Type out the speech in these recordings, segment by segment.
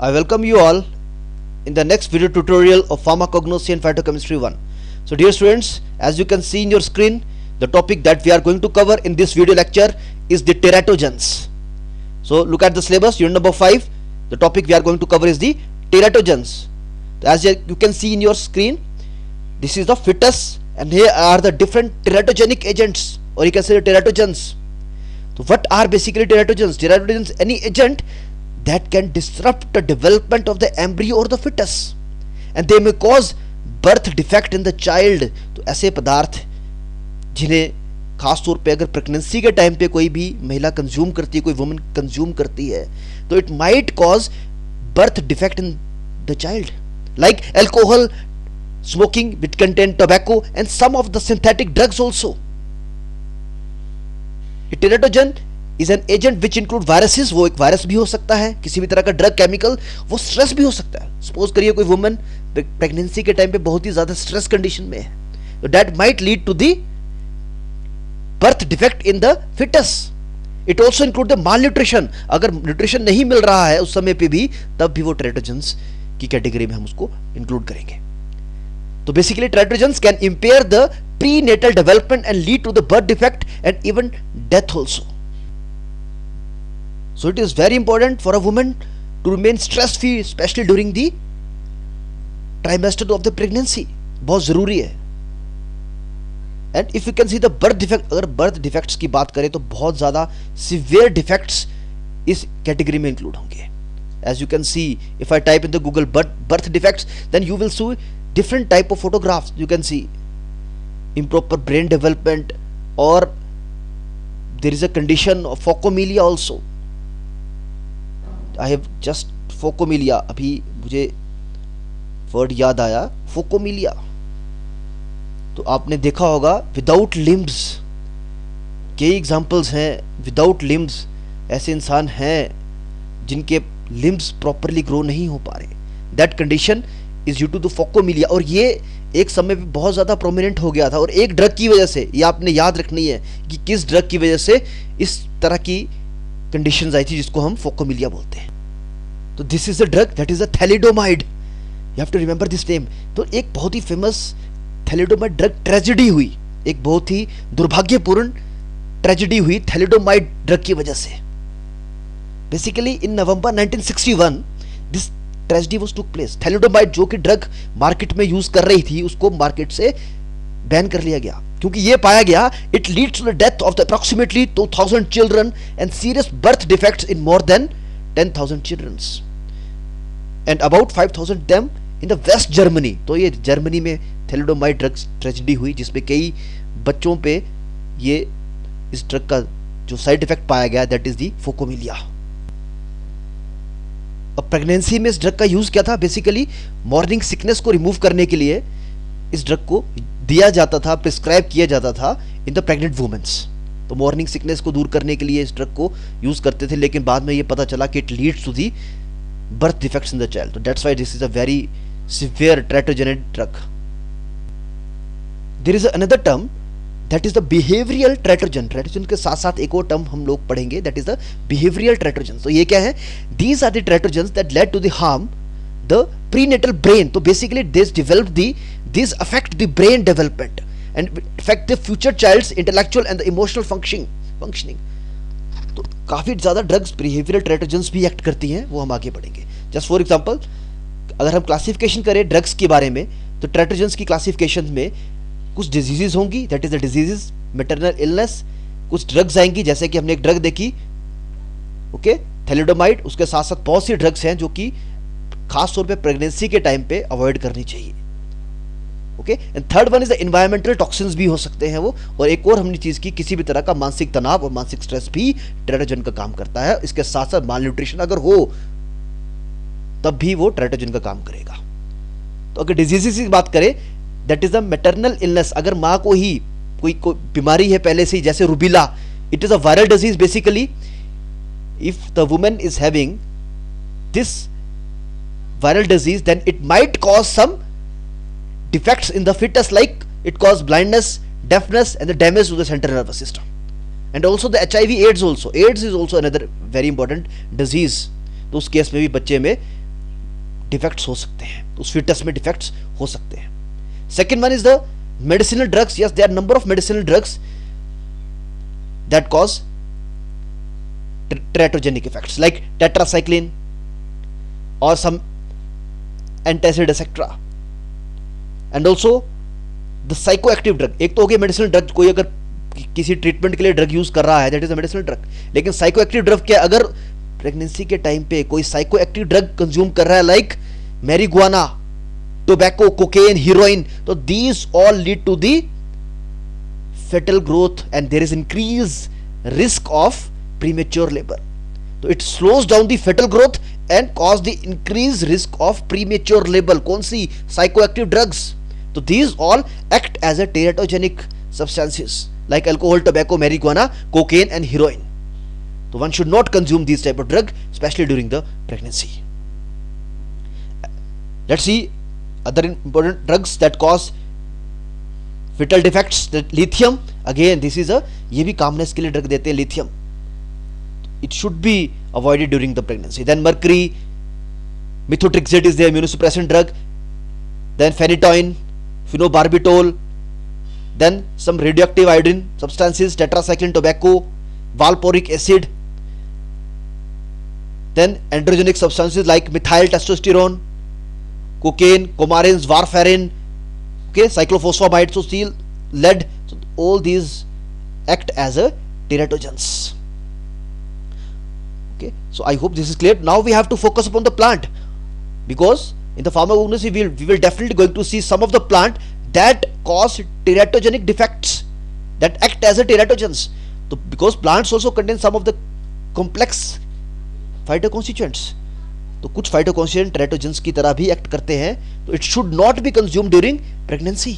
I welcome you all in the next video tutorial of Pharmacognosy and Phytochemistry 1. So dear students, as you can see in your screen, the topic that we are going to cover in this video lecture is the teratogens. So look at the syllabus, unit number 5. The topic we are going to cover is the teratogens. As you can see in your screen, this is the fetus and here are the different teratogenic agents, or you can say the teratogens. So what are basically teratogens? Teratogens, any agent that can disrupt the development of the embryo or the fetus, and they may cause birth defect in the child. तो ऐसे पदार्थ जिन्हें खास तौर पे अगर pregnancy के time पे कोई भी महिला कंज्यूम करती है, कोई वुमन कंज्यूम करती है, तो it might cause birth defect in the child, like alcohol, smoking which contain tobacco and some of the synthetic drugs also. Teratogen is an agent which include viruses. वो एक virus भी हो सकता है, किसी भी तरह का ड्रग, केमिकल, वो स्ट्रेस भी हो सकता है. सपोज करिए कोई वुमन प्रेगनेंसी के टाइम पे बहुत ही ज्यादा स्ट्रेस कंडीशन में है, तो that might lead to the birth defect in the fetus. It also include the malnutrition. अगर न्यूट्रिशन नहीं मिल रहा है उस समय पे भी, तब भी वो टेराटोजेंस की कैटेगरी में हम उसको इंक्लूड करेंगे. तो basically teratogens can impair the prenatal development and lead to the birth defect and even death also. So it is very important for a woman to remain stress free, especially during the trimester of the pregnancy. बहुत जरूरी है. And if you can see the birth defect, अगर birth defects की बात करें तो बहुत ज़्यादा severe defects इस कैटेगरी में इंक्लूड होंगे. As you can see, if I type in the Google birth defects, then you will see different type of photographs. You can see improper brain development, or there is a condition of phocomelia also. I have just phocomelia, अभी मुझे word याद आया, phocomelia. तो आपने देखा होगा without limbs. कई examples हैं विदाउट लिम्ब्स. ऐसे इंसान हैं जिनके लिम्ब्स प्रॉपरली ग्रो नहीं हो पा रहे. That condition is due to the phocomelia. और ये एक समय पे बहुत ज़्यादा प्रोमिनेंट हो गया था, और एक ड्रग की वजह से, ये आपने याद रखनी है कि किस ड्रग की वजह से इस तरह की कंडीशंस आई थी जिसको हम फोकोमिलिया बोलते हैं. तो this is the drug that is a thalidomide. You have to remember this name. तो एक बहुत ही फेमस थैलिडोमाइड ड्रग ट्रेजेडी हुई, एक बहुत ही दुर्भाग्यपूर्ण ट्रेजेडी हुई थैलिडोमाइड ड्रग की वजह से. Basically in November 1961 this tragedy was took place. Thalidomide जो कि ड्रग मार्केट में यूज कर रही थी, उसको मार्केट से बैन कर लिया गया, क्योंकि ये पाया गया it leads to the death of the approximately 2000 children and serious birth defects in more than 10,000 childrens and about 5,000 them in the west Germany. तो ये जर्मनी में थैलिडोमाइड ड्रग्स ट्रेजेडी हुई, जिसमें कई बच्चों पे ये इस ड्रग का जो साइड इफेक्ट पाया गया, दैट इज दी फोकोमिलिया. अब प्रेगनेंसी में इस ड्रग का यूज क्या था? बेसिकली मॉर्निंग सिकनेस को रिमूव करने के लिए इस ड्रग को दिया जाता था, प्रिस्क्राइब किया जाता था इन द प्रेग्नेंट वुमेन्स. तो मॉर्निंग सिकनेस को दूर करने के लिए इस ड्रग को यूज करते थे, लेकिन बाद में ये पता चला कि it leads to the birth defects in the child. तो that's why this is a very severe teratogenic drug. There is another term that is the behavioural teratogen. Teratogen के साथ साथ एक और टर्म हम लोग पढ़ेंगे, that is the behavioural teratogen. तो ये क्या है? These are the teratogens that lead to the harm the prenatal brain. तो basically this develop this affect the brain development and affect the future child's intellectual and the emotional functioning. तो काफी ज्यादा drugs behavioural टेराटोजन्स भी act करती हैं, वो हम आगे पढ़ेंगे. जस्ट फॉर एग्जांपल, अगर हम क्लासिफिकेशन करें ड्रग्स के बारे में, तो टेराटोजन्स की क्लासिफिकेशन में कुछ डिजीजेस होंगी, that is the diseases, maternal illness. कुछ ड्रग्स आएंगी, जैसे कि हमने एक ड्रग देखी, ओके, थैलिडोमाइड. उसके साथ साथ बहुत सी ड्रग्स हैं जो कि खास तौर पे प्रेगनेंसी के टाइम पे अवॉइड करनी चाहिए. Okay, and third one is the environmental toxins भी हो सकते हैं वो. और एक और हमने चीज की, किसी भी तरह का मानसिक तनाव और मानसिक स्ट्रेस भी टेराटोजन का काम करता है. इसके साथ साथ माल न्यूट्रिशन अगर हो तब भी वो टेराटोजन का काम करेगा. तो अगर डिजीजेस की बात करें, that is the maternal illness. अगर माँ को ही कोई बीमारी है पहले से ही, जैसे rubella, it is a viral disease. Basically if the woman is having this viral disease, then it might cause some defects in the foetus, like it cause blindness, deafness and the damage to the central nervous system. And also the HIV AIDS also. AIDS is also another very important disease. तो उस case में भी बच्चे में defects हो सकते हैं, उस फीटस में डिफेक्ट्स हो सकते हैं. Second one is the medicinal drugs. Yes, there are number of medicinal drugs that cause teratogenic effects like tetracycline or some antacid etc. and also the psychoactive drug. एक तो हो गया मेडिसिनल ड्रग, कोई अगर किसी ट्रीटमेंट के लिए drug use कर रहा है that is a medicinal drug. लेकिन साइकोएक्टिव ड्रग क्या, अगर प्रेगनेंसी के टाइम पे कोई साइकोएक्टिव ड्रग कंज्यूम कर रहा है like marijuana, tobacco, cocaine, heroin, तो these all lead to the foetal growth and there is increase risk of premature labor. So it slows down the fetal growth and cause the increased risk of premature labor. कौन सी? Psychoactive drugs. So these all act as a teratogenic substances like alcohol, tobacco, marijuana, cocaine and heroin. So one should not consume these type of drug, especially during the pregnancy. Let's see other important drugs that cause fetal defects. The lithium, again this is a, ये भी calmness के लिए drug देते हैं lithium. It should be avoided during the pregnancy. Then mercury, methotrexate is the immunosuppressant drug. Then phenytoin, phenobarbital. Then some radioactive iodine substances, tetracycline, tobacco, valproic acid. Then androgenic substances like methyl testosterone, cocaine, coumarins, warfarin, okay, cyclophosphamide, so steel, lead. So all these act as a teratogens. Okay, so I hope this is clear. Now we have to focus upon the plant, because in the pharmacognosy we will definitely going to see some of the plant that cause teratogenic defects, that act as a teratogens. So because plants also contain some of the complex phytoconstituents, तो कुछ phytoconstituent teratogens की तरह भी act करते हैं, तो it should not be consumed during pregnancy.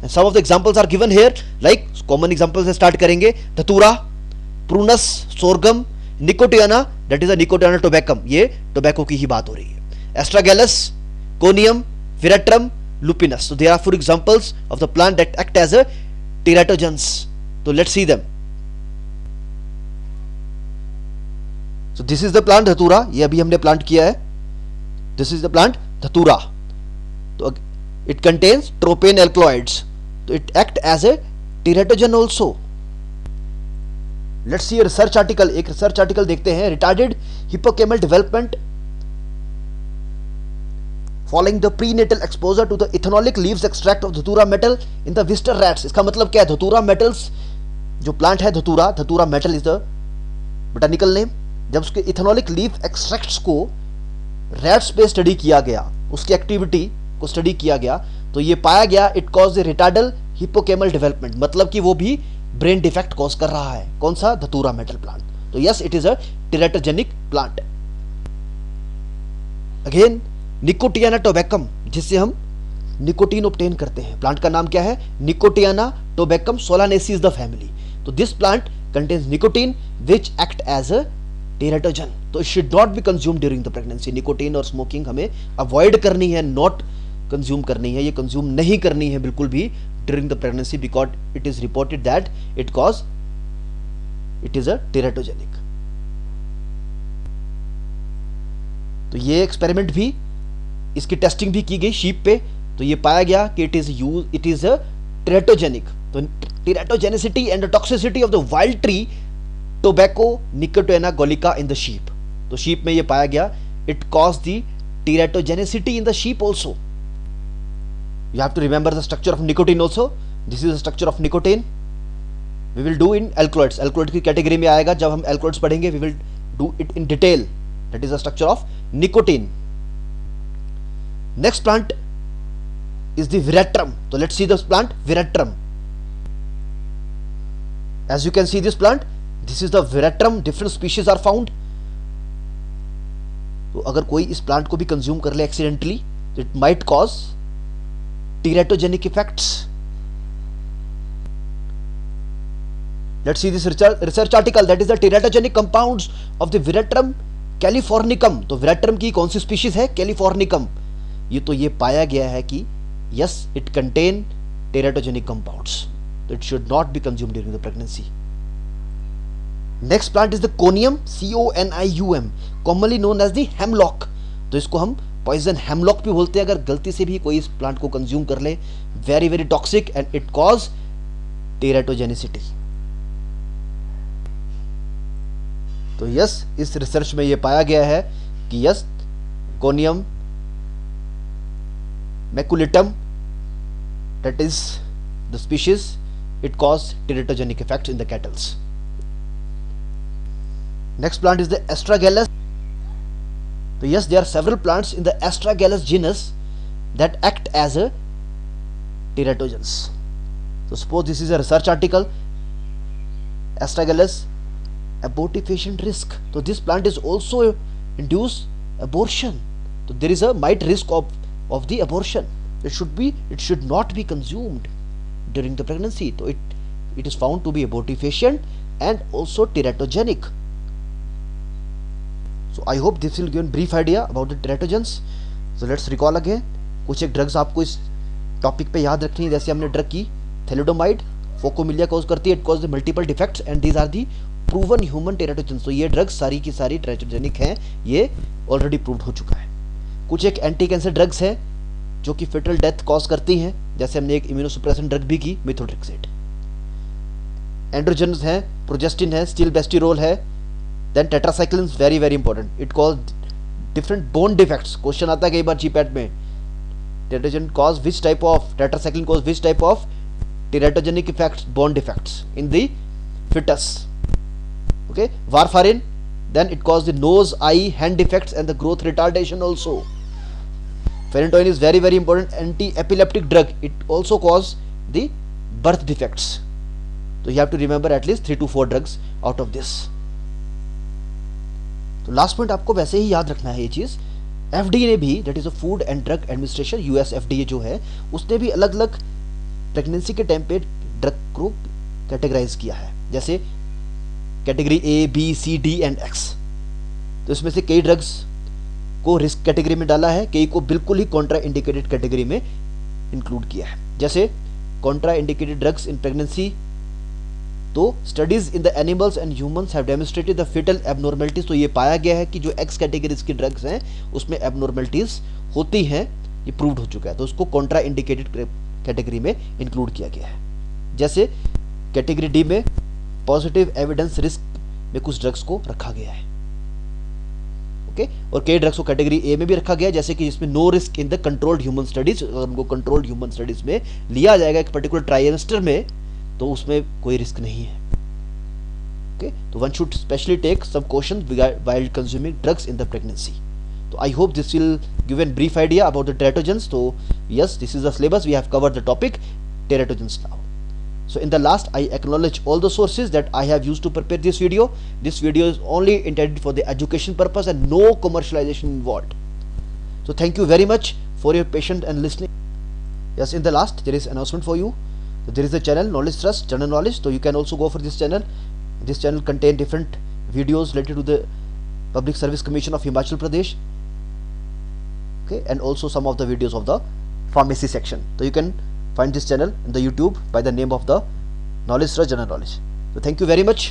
And some of the examples are given here, like common examples से start करेंगे. Datura, prunus, sorghum, nicotiana, that is a nicotiana tabacum, ये tobacco की ही बात हो रही है. Astragalus, conium, veratrum, lupinus. So there are 4 examples of the plant that act as a teratogens. So let's see them. So this is the plant धतूरा, ये अभी हमने प्लांट किया है. This is the plant धतूरा. तो it contains tropane alkaloids. तो it act as a teratogen also. Let's see a research article. एक research article देखते हैं. Retarded hippocampal development following the prenatal exposure to the ethanolic leaves extract of धतूरा metal in the Wistar rats. इसका मतलब क्या है? धतूरा metals जो प्लांट है धतूरा, धतूरा metal is the botanical name. जब उसके इथेनॉलिक लीफ एक्सट्रैक्ट्स को रैट्स पे स्टडी किया गया, उसकी एक्टिविटी को स्टडी किया गया, तो ये पाया गया इट कॉज रिटार्डल हिप्पोकैम्पल डेवलपमेंट, मतलब कि वो भी ब्रेन डिफेक्ट कॉज कर रहा है. कौन सा? धतूरा मेटल प्लांट. तो yes, it is a teratogenic plant. Again Nicotiana tabacum, जिससे हम निकोटीन ऑब्टेन करते हैं. प्लांट का नाम क्या है? Nicotiana tabacum solanaceae the family. तो this plant contains nicotine which act as a teratogen. तो it should not be consume during the pregnancy. Nicotine और स्मोकिंग हमें अवॉइड करनी है, नॉट कंज्यूम करनी है, ये कंज्यूम नहीं करनी है बिल्कुल भी during the pregnancy, because it is reported that it is a teratogenic. तो ये एक्सपेरिमेंट भी, इसकी टेस्टिंग भी की गई शीप पे, तो ये पाया गया कि इट इज अ टेराटोजेनिक. तो teratogenicity and toxicity of the wild tree tobacco nicotiana glauca in the sheep. तो शीप में ये पाया गया it cause the teratogenicity in the sheep also. You have to remember the structure of nicotine also. This is the structure of nicotine. We will do in alkaloids. Alkaloid की category में आएगा जब हम alkaloids पढ़ेंगे. We will do it in detail. That is the structure of nicotine. Next plant is the veratrum. So let's see this plant, veratrum. As you can see this plant, this is the veratrum. Different species are found. तो अगर कोई इस plant को भी consume कर ले accidentally, तो it might cause teratogenic effects. Let's see this research article, that is the teratogenic compounds of the veratrum californicum. तो veratrum की कौन सी स्पीशीज है? कैलिफोर्निकम. ये पाया गया है कि yes, it contain teratogenic compounds. So it should not be consumed during the pregnancy. Next plant is the conium, CONIUM, commonly known as the hemlock. तो इसको हम पॉइजन हेमलॉक भी बोलते हैं अगर गलती से भी कोई इस प्लांट को कंज्यूम कर ले, very very toxic and it cause teratogenicity. तो यस, इस रिसर्च में यह पाया गया है कि yes, conium maculatum, that is the species, it cause teratogenic effects in the cattles. Next plant is the Astragalus. So yes, there are several plants in the Astragalus genus that act as a teratogens. So suppose this is a research article, Astragalus abortifacient risk. So this plant is also induce abortion. So there is a might risk of the abortion. It should not be consumed during the pregnancy. So it is found to be abortifacient and also teratogenic. So I hope this will give a brief idea about the teratogens. So let's recall again. कुछ एक drugs आपको इस topic पे याद रखनी है, जैसे हमने ड्रग की थैलिडोमाइड फोकोमिलिया कॉज करती है, it cause the multiple defects and these are the proven human teratogens. तो ये ड्रग्स सारी की सारी टेराटोजेनिक हैं, ये ऑलरेडी प्रूव्ड हो चुका है। कुछ एक एंटी कैंसर ड्रग्स हैं जो कि फेटल डेथ कॉज करती हैं, जैसे हमने एक इम्यूनोसुप्रेशन ड्रग भी की, मिथोट्रेक्सेट। एंड्रोजन्स हैं, प्रोजेस्टिन है, स्टिलबेस्टिरोल है, then tetracycline, very very important, it cause different bone defects. Question आता है कई बार जीपैट में, teratogen cause which type of, tetracycline cause which type of teratogenic effects, bone defects in the foetus. Okay, warfarin, then it cause the nose, eye, hand defects and the growth retardation also. Phenytoin is very very important anti-epileptic drug. It also cause the birth defects. So you have to remember at least 3 to 4 drugs out of this. तो last point आपको वैसे ही याद रखना है ये चीज, FDA ने भी, that is a food and drug administration, US FDA जो है, उसने भी अलग अलग प्रेगनेंसी के टाइम पे ड्रग को कैटेगराइज किया है, जैसे category A, B, C, D and X। तो इसमें से कई ड्रग्स को रिस्क कैटेगरी में डाला है, कई को बिल्कुल ही कॉन्ट्रा इंडिकेटेड कैटेगरी में इंक्लूड किया है। जैसे contraindicated drugs in pregnancy, तो studies in the animals and humans have demonstrated the foetal abnormalities. तो ये पाया गया है कि जो X कैटेगरीज की ड्रग्स हैं उसमें एबनॉर्मलिटीज होती हैं, ये प्रूव्ड हो चुका है, तो उसको कॉन्ट्रा इंडिकेटेड कैटेगरी में इंक्लूड किया गया है। जैसे कैटेगरी D में पॉजिटिव एविडेंस रिस्क में कुछ ड्रग्स को रखा गया है, ओके, और कई ड्रग्स को कैटेगरी A में भी रखा गया है, जैसे कि जिसमें no risk in the controlled human studies. अगर उनको कंट्रोल्ड ह्यूमन स्टडीज में लिया जाएगा एक पर्टिकुलर ट्राइमेस्टर में, तो उसमें कोई रिस्क नहीं है, ओके। तो one should specially take some question while consuming drugs in the pregnancy. So I hope this will give a brief idea about the teratogens. So yes, this is the syllabus, we have covered the topic teratogens now. So in the last, I acknowledge all the sources that I have used to prepare this video. This video is only intended for the education purpose and no commercialization involved. So thank you very much for your patience and listening. Yes, in the last, there is announcement for you. So there is a channel, Knowledge Trust, General Knowledge. So you can also go for this channel. This channel contains different videos related to the Public Service Commission of Himachal Pradesh. Okay, and also some of the videos of the pharmacy section. So you can find this channel in the YouTube by the name of the Knowledge Trust, General Knowledge. So thank you very much.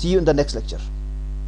See you in the next lecture.